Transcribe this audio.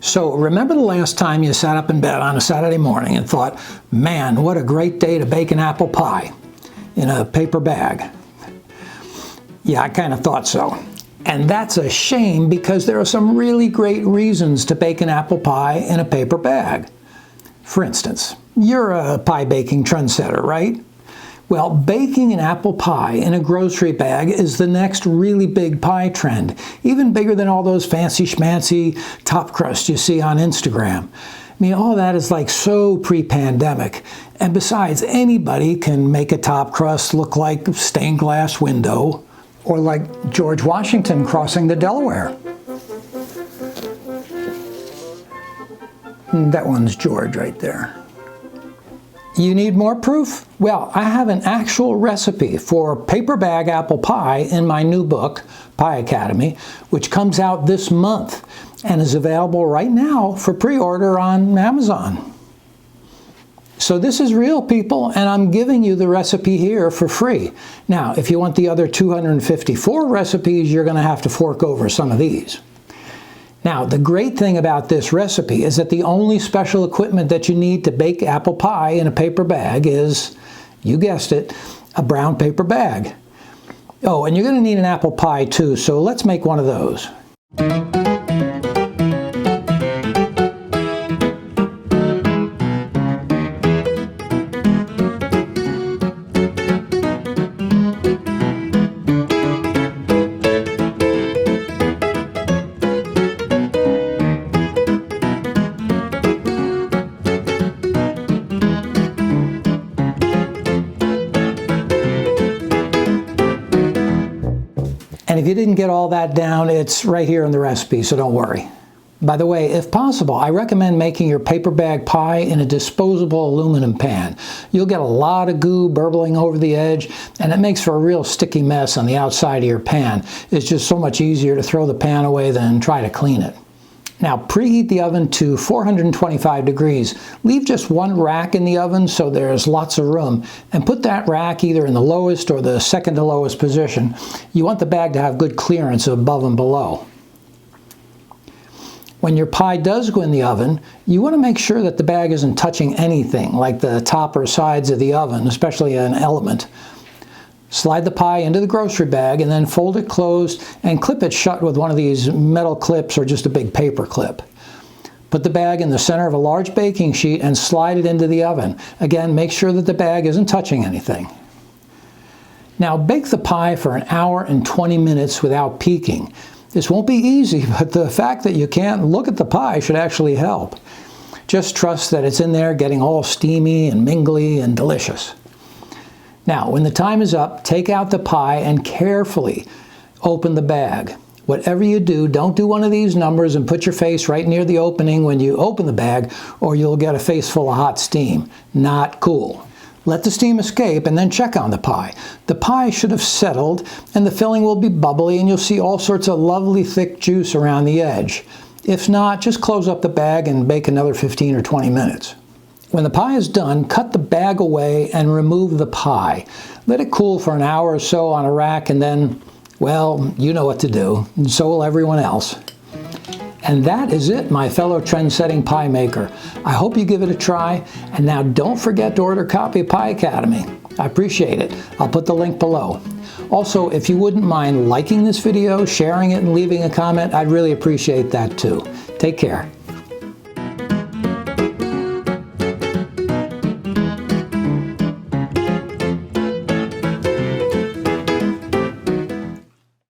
So remember the last time you sat up in bed on a Saturday morning and thought, man, what a great day to bake an apple pie in a paper bag? Yeah, I kind of thought so. And that's a shame because there are some really great reasons to bake an apple pie in a paper bag. For instance, you're a pie baking trendsetter, right? Well, baking an apple pie in a grocery bag is the next really big pie trend, even bigger than all those fancy schmancy top crusts you see on Instagram. I mean, all that is like so pre-pandemic. And besides, anybody can make a top crust look like a stained glass window or like George Washington crossing the Delaware. That one's George right there. You need more proof? Well, I have an actual recipe for paper bag apple pie in my new book, Pie Academy, which comes out this month and is available right now for pre-order on Amazon. So this is real, people, and I'm giving you the recipe here for free. Now, if you want the other 254 recipes, you're going to have to fork over some of these. Now, the great thing about this recipe is that the only special equipment that you need to bake apple pie in a paper bag is, you guessed it, a brown paper bag. Oh, and you're going to need an apple pie too, so let's make one of those. And if you didn't get all that down, it's right here in the recipe, so don't worry. By the way, if possible, I recommend making your paper bag pie in a disposable aluminum pan. You'll get a lot of goo burbling over the edge, and it makes for a real sticky mess on the outside of your pan. It's just so much easier to throw the pan away than try to clean it. Now, preheat the oven to 425 degrees. Leave just one rack in the oven so there's lots of room, and put that rack either in the lowest or the second to lowest position. You want the bag to have good clearance above and below. When your pie does go in the oven, you want to make sure that the bag isn't touching anything, like the top or sides of the oven, especially an element. Slide the pie into the grocery bag and then fold it closed and clip it shut with one of these metal clips or just a big paper clip. Put the bag in the center of a large baking sheet and slide it into the oven. Again, make sure that the bag isn't touching anything. Now bake the pie for an hour and 20 minutes without peeking. This won't be easy, but the fact that you can't look at the pie should actually help. Just trust that it's in there getting all steamy and mingly and delicious. Now, when the time is up, take out the pie and carefully open the bag. Whatever you do, don't do one of these numbers and put your face right near the opening when you open the bag, or you'll get a face full of hot steam. Not cool. Let the steam escape and then check on the pie. The pie should have settled and the filling will be bubbly and you'll see all sorts of lovely thick juice around the edge. If not, just close up the bag and bake another 15 or 20 minutes. When the pie is done, cut the bag away and remove the pie. Let it cool for an hour or so on a rack and then, well, you know what to do, and so will everyone else. And that is it, my fellow trend-setting pie maker. I hope you give it a try, and now don't forget to order a copy of Pie Academy. I appreciate it. I'll put the link below. Also, if you wouldn't mind liking this video, sharing it, and leaving a comment, I'd really appreciate that too. Take care.